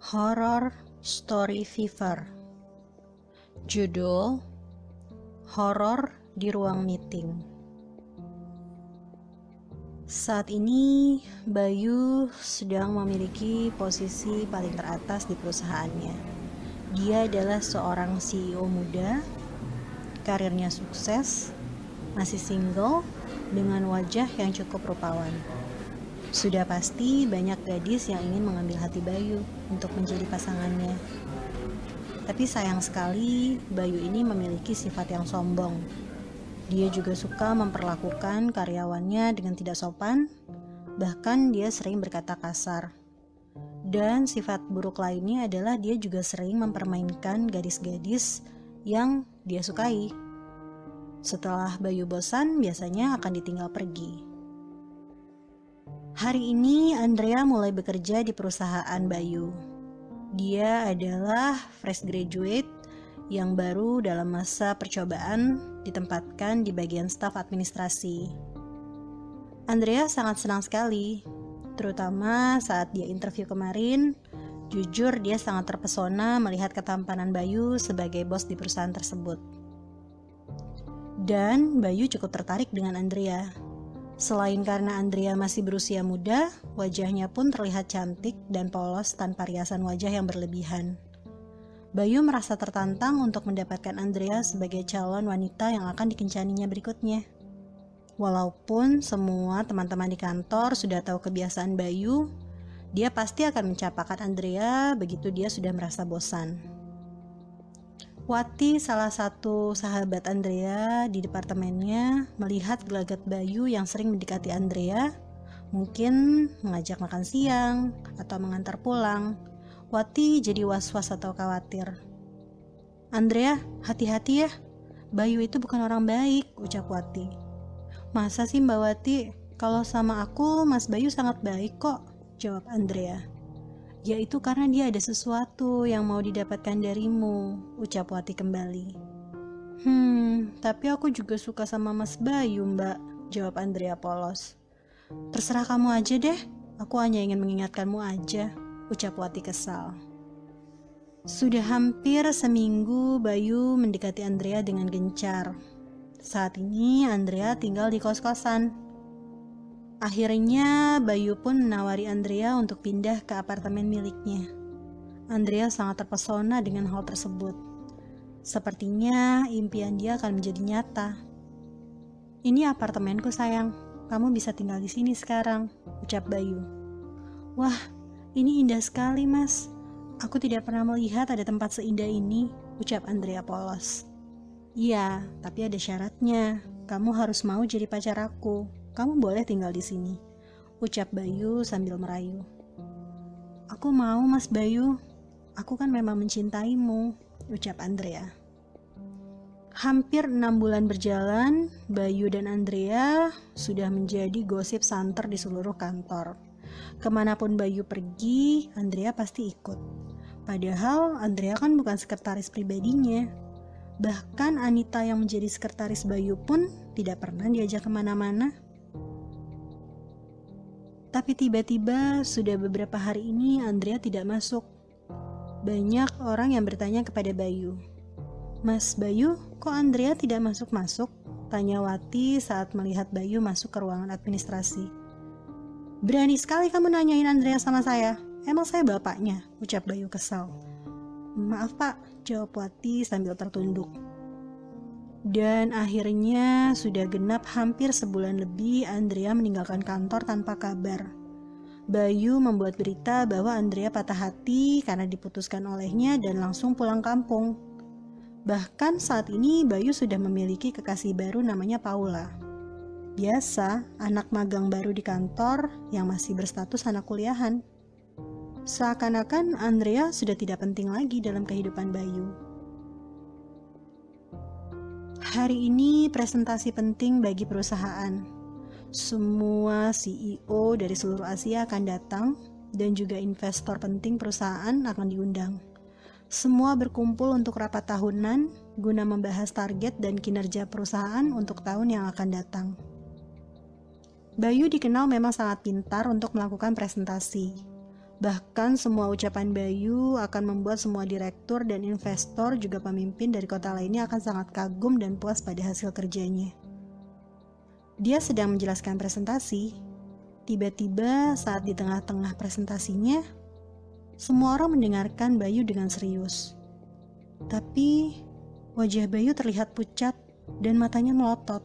Horror Story Fever. Judul: Horor di Ruang Meeting. Saat ini Bayu sedang memiliki posisi paling teratas di perusahaannya. Dia adalah seorang CEO muda, karirnya sukses, masih single, dengan wajah yang cukup rupawan. Sudah pasti banyak gadis yang ingin mengambil hati Bayu untuk menjadi pasangannya. Tapi sayang sekali, Bayu ini memiliki sifat yang sombong. Dia juga suka memperlakukan karyawannya dengan tidak sopan, bahkan dia sering berkata kasar. Dan sifat buruk lainnya adalah dia juga sering mempermainkan gadis-gadis yang dia sukai. Setelah Bayu bosan, biasanya akan ditinggal pergi. Hari ini Andrea mulai bekerja di perusahaan Bayu. Dia adalah fresh graduate yang baru dalam masa percobaan ditempatkan di bagian staf administrasi. Andrea sangat senang sekali, terutama saat dia interview kemarin. Jujur dia sangat terpesona melihat ketampanan Bayu sebagai bos di perusahaan tersebut. Dan Bayu cukup tertarik dengan Andrea. Selain karena Andrea masih berusia muda, wajahnya pun terlihat cantik dan polos tanpa riasan wajah yang berlebihan. Bayu merasa tertantang untuk mendapatkan Andrea sebagai calon wanita yang akan dikencaninya berikutnya. Walaupun semua teman-teman di kantor sudah tahu kebiasaan Bayu, dia pasti akan mencapakan Andrea begitu dia sudah merasa bosan. Wati, salah satu sahabat Andrea di departemennya, melihat gelagat Bayu yang sering mendekati Andrea, mungkin mengajak makan siang atau mengantar pulang. Wati jadi was-was atau khawatir. "Andrea, hati-hati ya, Bayu itu bukan orang baik," ucap Wati. "Masa sih Mbak Wati? Kalau sama aku, Mas Bayu sangat baik kok," jawab Andrea. "Ya itu karena dia ada sesuatu yang mau didapatkan darimu," ucap Wati kembali. Tapi aku juga suka sama Mas Bayu, Mbak," jawab Andrea polos. "Terserah kamu aja deh, aku hanya ingin mengingatkanmu aja," ucap Wati kesal. Sudah hampir seminggu Bayu mendekati Andrea dengan gencar. Saat ini Andrea tinggal di kos-kosan. Akhirnya Bayu pun menawari Andrea untuk pindah ke apartemen miliknya. Andrea sangat terpesona dengan hal tersebut. Sepertinya impian dia akan menjadi nyata. "Ini apartemenku sayang, kamu bisa tinggal di sini sekarang," ucap Bayu. "Wah, ini indah sekali mas. Aku tidak pernah melihat ada tempat seindah ini," ucap Andrea polos. "Iya, tapi ada syaratnya. Kamu harus mau jadi pacar aku. Kamu boleh tinggal di sini," ucap Bayu sambil merayu. "Aku mau Mas Bayu. Aku kan memang mencintaimu," ucap Andrea. Hampir 6 bulan berjalan, Bayu dan Andrea sudah menjadi gosip santer di seluruh kantor. Kemanapun Bayu pergi, Andrea pasti ikut. Padahal Andrea kan bukan sekretaris pribadinya. Bahkan Anita yang menjadi sekretaris Bayu pun tidak pernah diajak kemana-mana. Tapi tiba-tiba sudah beberapa hari ini Andrea tidak masuk. Banyak orang yang bertanya kepada Bayu. "Mas Bayu, kok Andrea tidak masuk-masuk?" tanya Wati saat melihat Bayu masuk ke ruangan administrasi. "Berani sekali kamu nanyain Andrea sama saya. Emang saya bapaknya?" ucap Bayu kesal. "Maaf pak," jawab Wati sambil tertunduk. Dan akhirnya sudah genap hampir sebulan lebih Andrea meninggalkan kantor tanpa kabar. Bayu membuat berita bahwa Andrea patah hati karena diputuskan olehnya dan langsung pulang kampung. Bahkan saat ini Bayu sudah memiliki kekasih baru namanya Paula. Biasa, anak magang baru di kantor yang masih berstatus anak kuliahan. Seakan-akan Andrea sudah tidak penting lagi dalam kehidupan Bayu. Hari ini presentasi penting bagi perusahaan. Semua CEO dari seluruh Asia akan datang dan juga investor penting perusahaan akan diundang. Semua berkumpul untuk rapat tahunan guna membahas target dan kinerja perusahaan untuk tahun yang akan datang. Bayu dikenal memang sangat pintar untuk melakukan presentasi. Bahkan semua ucapan Bayu akan membuat semua direktur dan investor juga pemimpin dari kota lainnya akan sangat kagum dan puas pada hasil kerjanya. Dia sedang menjelaskan presentasi. Tiba-tiba saat di tengah-tengah presentasinya, semua orang mendengarkan Bayu dengan serius. Tapi wajah Bayu terlihat pucat dan matanya melotot.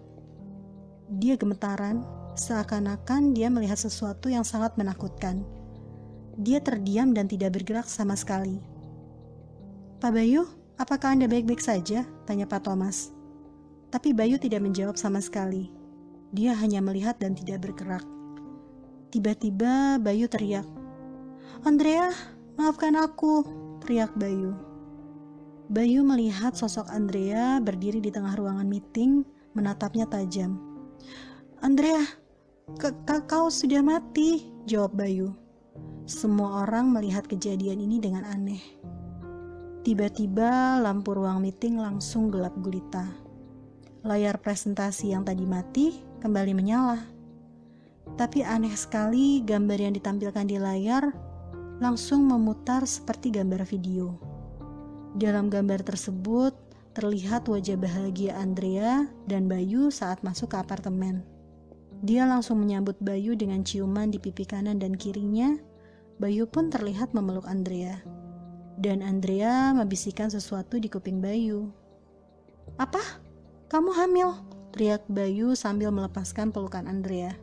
Dia gemetaran, seakan-akan dia melihat sesuatu yang sangat menakutkan. Dia terdiam dan tidak bergerak sama sekali. "Pak Bayu, apakah Anda baik-baik saja?" tanya Pak Thomas. Tapi Bayu tidak menjawab sama sekali. Dia hanya melihat dan tidak bergerak. Tiba-tiba Bayu teriak, "Andrea, maafkan aku," teriak Bayu. Bayu melihat sosok Andrea berdiri di tengah ruangan meeting, menatapnya tajam. "Andrea, kau sudah mati," jawab Bayu. Semua orang melihat kejadian ini dengan aneh. Tiba-tiba lampu ruang meeting langsung gelap gulita. Layar presentasi yang tadi mati kembali menyala. Tapi aneh sekali, gambar yang ditampilkan di layar langsung memutar seperti gambar video. Dalam gambar tersebut terlihat wajah bahagia Andrea dan Bayu saat masuk ke apartemen. Dia langsung menyambut Bayu dengan ciuman di pipi kanan dan kirinya. Bayu pun terlihat memeluk Andrea. Dan Andrea membisikkan sesuatu di kuping Bayu. "Apa? Kamu hamil?" teriak Bayu sambil melepaskan pelukan Andrea.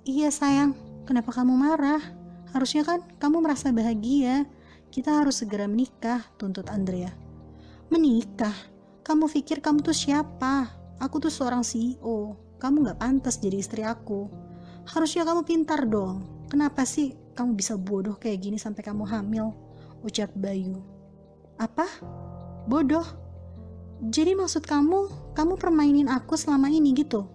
"Iya sayang, kenapa kamu marah? Harusnya kan kamu merasa bahagia. Kita harus segera menikah," tuntut Andrea. "Menikah? Kamu pikir kamu tuh siapa? Aku tuh seorang CEO. Kamu gak pantas jadi istri aku. Harusnya kamu pintar dong. Kenapa sih kamu bisa bodoh kayak gini sampai kamu hamil?" ucap Bayu. "Apa? Bodoh? Jadi maksud kamu permainin aku selama ini gitu?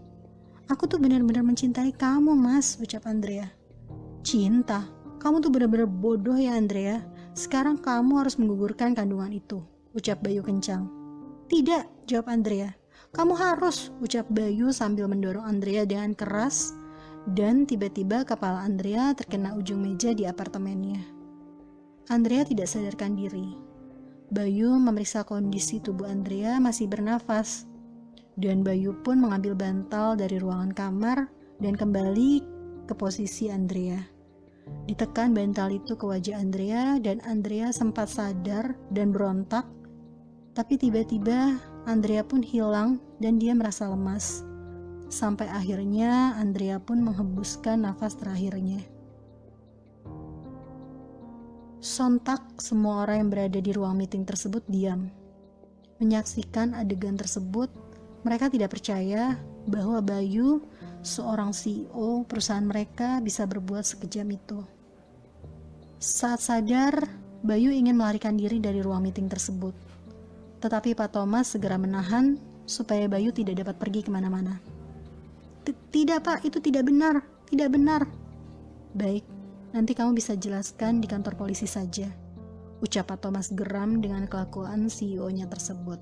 Aku tuh benar-benar mencintai kamu, Mas," ucap Andrea. "Cinta? Kamu tuh benar-benar bodoh ya, Andrea. Sekarang kamu harus menggugurkan kandungan itu," ucap Bayu kencang. "Tidak," jawab Andrea. "Kamu harus," ucap Bayu sambil mendorong Andrea dengan keras. Dan tiba-tiba kepala Andrea terkena ujung meja di apartemennya. Andrea tidak sadarkan diri. Bayu memeriksa kondisi tubuh Andrea masih bernafas. Dan Bayu pun mengambil bantal dari ruangan kamar dan kembali ke posisi Andrea. Ditekan bantal itu ke wajah Andrea dan Andrea sempat sadar dan berontak. Tapi tiba-tiba Andrea pun hilang dan dia merasa lemas. Sampai akhirnya Andrea pun menghembuskan nafas terakhirnya. Sontak semua orang yang berada di ruang meeting tersebut diam. Menyaksikan adegan tersebut, mereka tidak percaya bahwa Bayu, seorang CEO perusahaan mereka, bisa berbuat sekejam itu. Saat sadar, Bayu ingin melarikan diri dari ruang meeting tersebut. Tetapi Pak Thomas segera menahan supaya Bayu tidak dapat pergi kemana-mana. "Tidak Pak, itu tidak benar, tidak benar." "Baik, nanti kamu bisa jelaskan di kantor polisi saja," ucap Pak Thomas geram dengan kelakuan CEO-nya tersebut.